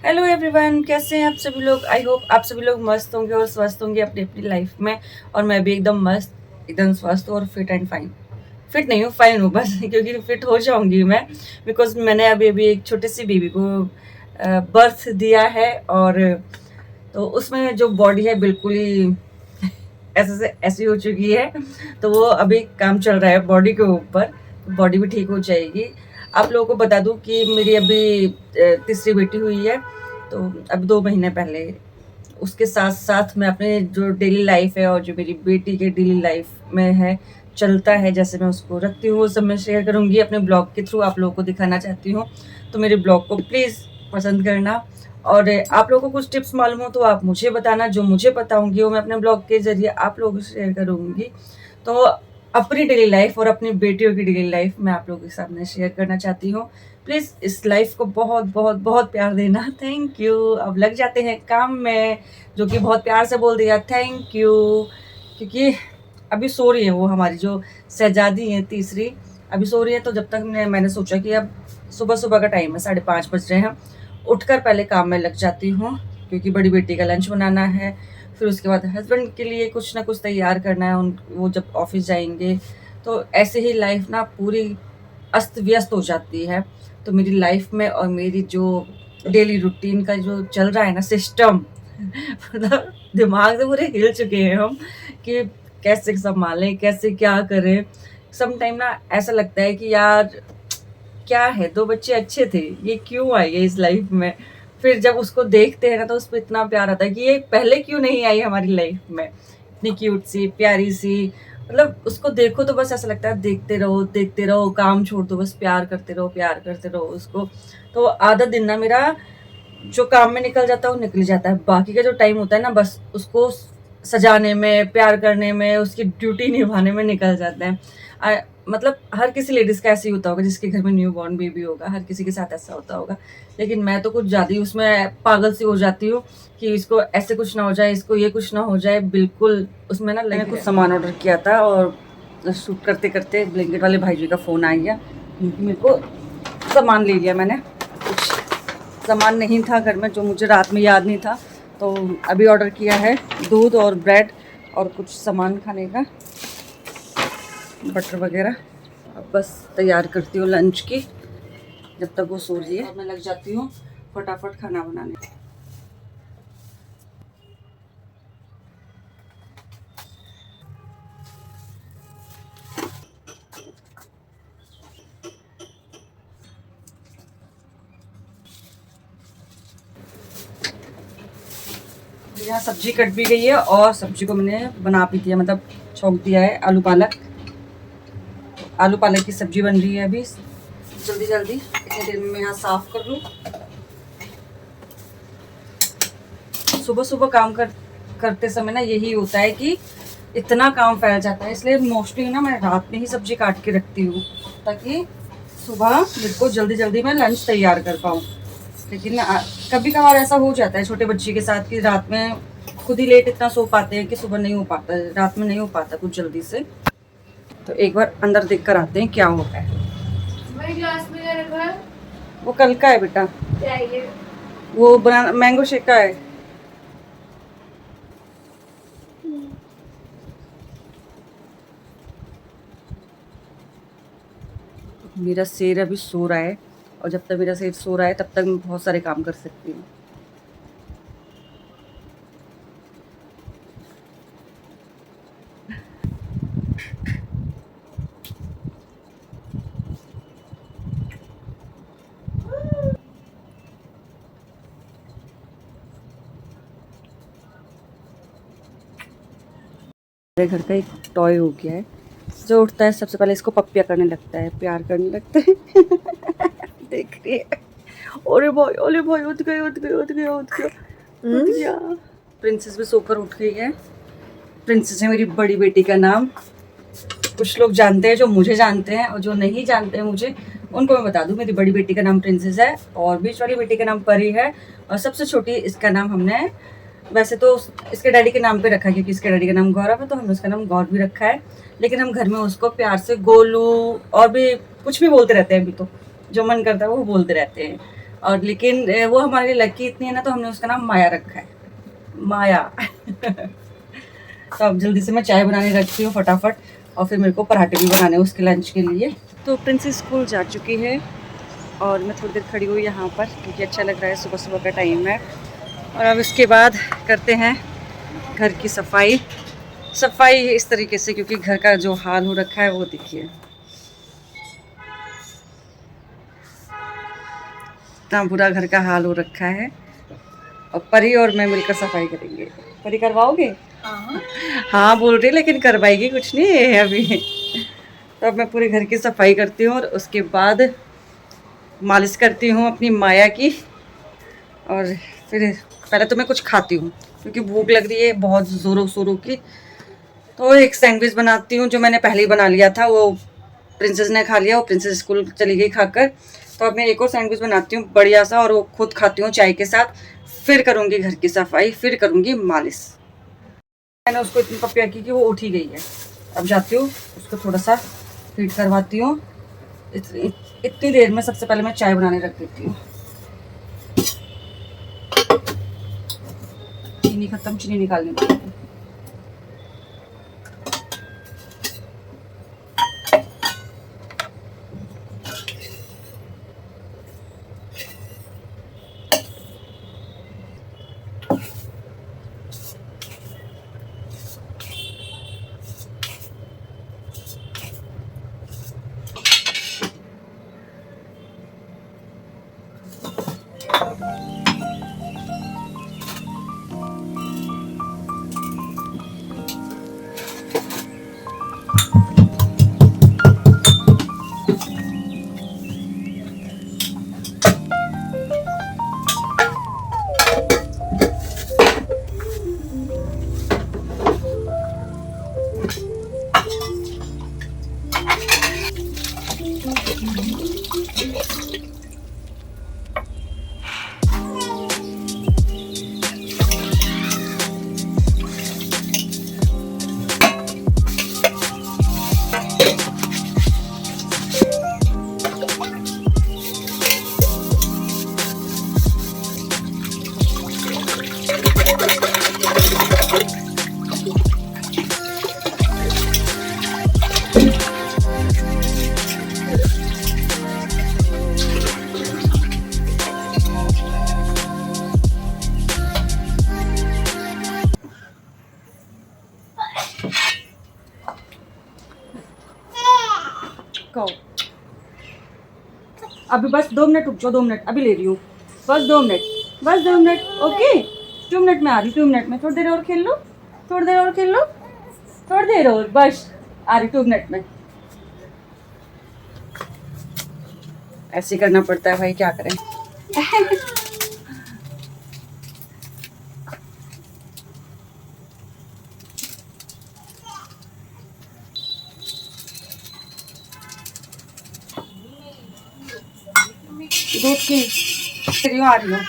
Hello everyone, कैसे हैं आप सभी लोग। आई होप आप सभी लोग मस्त होंगे और स्वस्थ होंगे अपनी अपनी लाइफ में। और मैं भी एकदम मस्त, एकदम स्वस्थ और फिट एंड फाइन। फिट नहीं हूँ, फाइन हूँ बस क्योंकि फिट हो जाऊंगी मैं, बिकॉज मैंने अभी अभी एक छोटी सी बेबी को बर्थ दिया है। और तो उसमें जो बॉडी है बिल्कुल ही ऐसे से ऐसी हो चुकी है। तो वो अभी काम चल रहा है बॉडी के ऊपर, बॉडी भी ठीक हो जाएगी। आप लोगों को बता दूं कि मेरी अभी तीसरी बेटी हुई है, तो अब 2 महीने पहले। उसके साथ साथ मैं अपने जो डेली लाइफ है और जो मेरी बेटी के डेली लाइफ में है चलता है, जैसे मैं उसको रखती हूँ वो सब मैं शेयर करूँगी अपने ब्लॉग के थ्रू, आप लोगों को दिखाना चाहती हूँ। तो मेरे ब्लॉग को प्लीज़ पसंद करना। और आप लोगों को कुछ टिप्स मालूम हो तो आप मुझे बताना, जो मुझे बताऊंगी वो मैं अपने ब्लॉग के जरिए आप लोगों से शेयर करूंगी। तो अपनी डेली लाइफ और अपनी बेटियों की डेली लाइफ मैं आप लोगों के सामने शेयर करना चाहती हूँ। प्लीज़ इस लाइफ को बहुत बहुत बहुत प्यार देना। Thank you. अब लग जाते हैं काम में, जो कि बहुत प्यार से बोल दिया थैंक यू। क्योंकि अभी सो रही है वो, हमारी जो शहजादी है तीसरी, अभी सो रही है। तो जब तक मैंने सोचा कि अब सुबह सुबह का टाइम है, 5:30 बज रहे हैं, उठकर पहले काम में लग जाती हूँ। क्योंकि बड़ी बेटी का लंच बनाना है, फिर उसके बाद हस्बैंड के लिए कुछ ना कुछ तैयार करना है, उन वो जब ऑफिस जाएंगे। तो ऐसे ही लाइफ ना पूरी अस्त व्यस्त हो जाती है। तो मेरी लाइफ में और मेरी जो डेली रूटीन का जो चल रहा है ना सिस्टम मतलब दिमाग से पूरे हिल चुके हैं हम कि कैसे संभालें, कैसे क्या करें। सम टाइम ना ऐसा लगता है कि यार क्या है, 2 बच्चे अच्छे थे, ये क्यों आई है इस लाइफ में। फिर जब उसको देखते हैं ना तो उस पर इतना प्यार आता है कि ये पहले क्यों नहीं आई हमारी लाइफ में, इतनी क्यूट सी प्यारी सी। मतलब उसको देखो तो बस ऐसा लगता है देखते रहो, काम छोड़ दो, बस प्यार करते रहो उसको। तो आधा दिन ना मेरा जो काम में निकल जाता है वो निकल जाता है, बाकी का जो टाइम होता है ना बस उसको सजाने में, प्यार करने में, उसकी ड्यूटी निभाने में निकल जाते हैं। मतलब हर किसी लेडीज़ का ऐसे ही होता होगा जिसके घर में न्यू बॉर्न बेबी होगा, हर किसी के साथ ऐसा होता होगा। लेकिन मैं तो कुछ ज़्यादा ही उसमें पागल सी हो जाती हूँ कि इसको ऐसे कुछ ना हो जाए, इसको ये कुछ ना हो जाए, बिल्कुल उसमें ना। मैंने कुछ सामान ऑर्डर किया था और शूट करते करते ब्लैंकेट वाले भाई जी का फ़ोन आ गया, क्योंकि मेरे को सामान ले लिया मैंने। कुछ सामान नहीं था घर में जो मुझे रात में याद नहीं था, तो अभी ऑर्डर किया है दूध और ब्रेड और कुछ सामान खाने का, बटर वगैरह। अब बस तैयार करती हूँ लंच की, जब तक वो सो रही है और मैं लग जाती हूँ फटाफट खाना बनाने। यहाँ सब्जी कट भी गई है और सब्जी को मैंने बना भी दिया, मतलब छौंक दिया है। आलू पालक की सब्जी बन रही है अभी। जल्दी जल्दी इतनी देर में मैं यहाँ साफ कर लूँ। सुबह सुबह करते समय ना यही होता है कि इतना काम फैल जाता है, इसलिए मोस्टली ना मैं रात में ही सब्जी काट के रखती हूँ, ताकि सुबह मेरे को जल्दी जल्दी मैं लंच तैयार कर पाऊँ। लेकिन कभी कभार ऐसा हो जाता है छोटे बच्चे के साथ कि रात में खुद ही लेट इतना सो पाते हैं कि सुबह नहीं हो पाता, रात में नहीं हो पाता कुछ जल्दी से। तो एक बार अंदर देख कर आते हैं क्या होता है। ग्लास में क्या रखा है? वो कल का है बेटा, वो बनाना मैंगो शेक का है। मेरा शेर अभी सो रहा है, और जब तक मेरा शेर सो रहा है तब तक मैं बहुत सारे काम कर सकती हूँ। मेरे घर का एक टॉय हो गया है, जो उठता है सबसे पहले इसको पप्पिया करने लगता है, प्यार करने लगता है देख रही है। ओरे भाई उठ गए उठ गए उठ गए उठ गया उठ गया। प्रिंसेस भी सोकर उठ गई है। प्रिंसेस है मेरी बड़ी बेटी का नाम। कुछ लोग जानते हैं जो मुझे जानते हैं, और जो नहीं जानते हैं मुझे उनको मैं बता दूं, मेरी बड़ी बेटी का नाम प्रिंसेस है और बीच वाली बेटी का नाम परी है, और सबसे छोटी इसका नाम हमने वैसे तो इसके डैडी के नाम पे रखा है, क्योंकि इसके डैडी का नाम गौरव है तो हमने उसका नाम गौर भी रखा है। लेकिन हम घर में उसको प्यार से गोलू और भी कुछ भी बोलते रहते हैं, अभी तो जो मन करता है वो बोलते रहते हैं। और लेकिन वो हमारे लिए लकी इतनी है ना, तो हमने उसका नाम माया रखा है, माया। तो अब जल्दी से मैं चाय बनाने रखती हूँ फटाफट, और फिर मेरे को पराठे भी बनाने हैं उसके लंच के लिए। तो प्रिंसेस स्कूल जा चुकी है और मैं थोड़ी देर खड़ी हुई यहाँ पर क्योंकि अच्छा लग रहा है, सुबह सुबह का टाइम है। और अब इसके बाद करते हैं घर की सफाई। सफाई इस तरीके से, क्योंकि घर का जो हाल हो रखा है वो देखिए, इतना बुरा घर का हाल हो रखा है। और परी और मैं मिलकर सफाई करेंगे। परी करवाओगे? हाँ बोल रही, लेकिन करवाएगी कुछ नहीं है अभी। तो अब मैं पूरे घर की सफाई करती हूँ और उसके बाद मालिश करती हूँ अपनी माया की। और फिर पहले तो मैं कुछ खाती हूँ क्योंकि भूख लग रही है बहुत ज़ोरों शोरों की। तो एक सैंडविच बनाती हूँ जो मैंने पहले ही बना लिया था, वो प्रिंसेस ने खा लिया, वो प्रिंसेस स्कूल चली गई खाकर। तो अब मैं एक और सैंडविच बनाती हूँ बढ़िया सा, और वो खुद खाती हूँ चाय के साथ। फिर करूँगी घर की सफाई, फिर करूँगी मालिश। मैंने उसको इतनी पपिया की कि वो उठ ही गई है। अब जाती हूँ उसको थोड़ा सा फीड करवाती हूँ। इतनी देर में सबसे पहले मैं चाय बनाने रख देती हूँ। चीनी खत्म, चीनी निकालनी पड़ेगी। अभी बस 2 मिनट रुक जाओ, 2 मिनट अभी ले रही हूँ, बस 2 मिनट, बस 2 मिनट। ओके 2 मिनट में आ रही, 2 मिनट में, थोड़ी देर और खेल लो, थोड़ी देर और खेल लो, थोड़ी देर और, बस आ रही 2 मिनट में। ऐसे करना पड़ता है भाई, क्या करें। दूध की आ रही हूँ।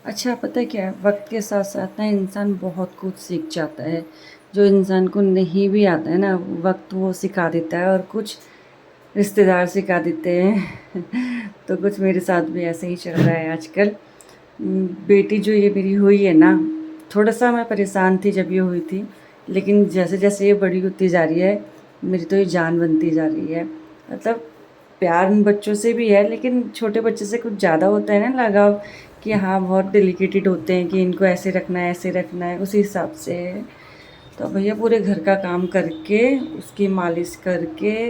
अच्छा पता है क्या है, वक्त के साथ साथ ना इंसान बहुत कुछ सीख जाता है। जो इंसान को नहीं भी आता है ना, वक्त वो सिखा देता है, और कुछ रिश्तेदार सिखा देते हैं। तो कुछ मेरे साथ भी ऐसे ही चल रहा है आजकल। बेटी जो ये मेरी हुई है ना, थोड़ा सा मैं परेशान थी जब ये हुई थी, लेकिन जैसे जैसे ये बड़ी होती जा रही है, मेरी तो ये जान बनती जा रही है। मतलब प्यार उन बच्चों से भी है, लेकिन छोटे बच्चे से कुछ ज़्यादा होता है ना लगाव, कि हाँ बहुत डेलिकेटेड होते हैं कि इनको ऐसे रखना है, ऐसे रखना है, उसी हिसाब से। तो भैया पूरे घर का काम करके, उसकी मालिश करके,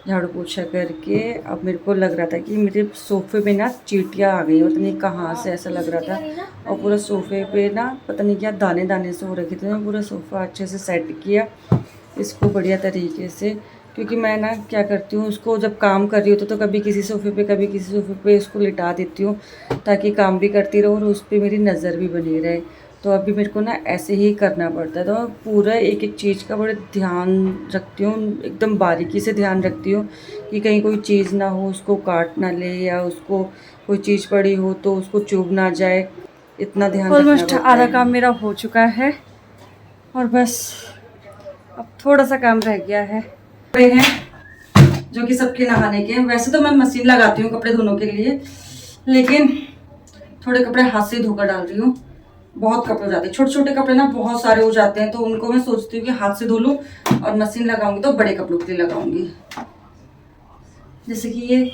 झाड़ू पोछा करके, अब मेरे को लग रहा था कि मेरे सोफ़े पे ना चींटियाँ आ गई, पता नहीं कहाँ से ऐसा लग रहा था। और पूरा सोफ़े पे ना पता नहीं क्या दाने दाने से हो रखे थे। मैं पूरा सोफ़ा अच्छे से सेट किया इसको बढ़िया तरीके से, क्योंकि मैं ना क्या करती हूँ, उसको जब काम कर रही होती तो कभी किसी सोफ़े पे कभी किसी सोफ़े पे उसको लिटा देती हूँ, ताकि काम भी करती रहूँ और उस पे मेरी नज़र भी बनी रहे। तो अभी मेरे को ना ऐसे ही करना पड़ता है, तो मैं पूरा एक एक चीज़ का बड़े ध्यान रखती हूँ, एकदम बारीकी से ध्यान रखती हूँ कि कहीं कोई चीज़ ना हो, उसको काट ना ले, या उसको कोई चीज़ पड़ी हो तो उसको चुभ ना जाए, इतना ध्यान रखना ऑलमोस्ट पड़ता आधा है। काम मेरा हो चुका है और बस अब थोड़ा सा काम रह गया है। कपड़े हैं जो कि सबके नहाने के हैं। वैसे तो मैं मशीन लगाती हूँ कपड़े धोने के लिए, लेकिन थोड़े कपड़े हाथ से धोकर डाल रही हूँ। बहुत कपड़े हो जाते हैं, छोटे छोटे कपड़े ना बहुत सारे हो जाते हैं, तो उनको मैं सोचती हूँ कि हाथ से धो लूँ, और मशीन लगाऊंगी तो बड़े कपड़ों के लिए लगाऊंगी, जैसे कि ये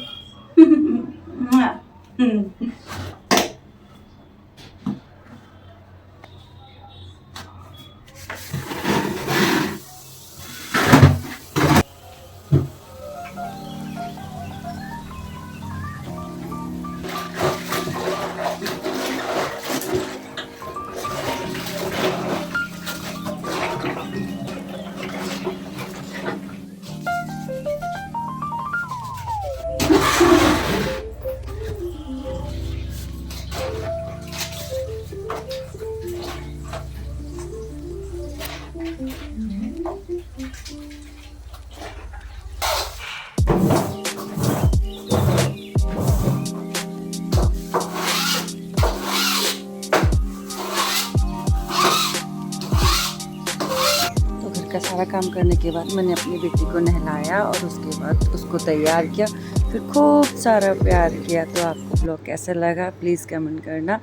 का सारा काम करने के बाद मैंने अपनी बेटी को नहलाया और उसके बाद उसको तैयार किया, फिर खूब सारा प्यार किया। तो आपको ब्लॉग कैसा लगा प्लीज़ कमेंट करना।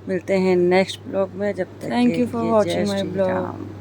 मिलते हैं नेक्स्ट ब्लॉग में, जब तक थैंक के यू फॉर लिए जय watching my Shri blog. Ram.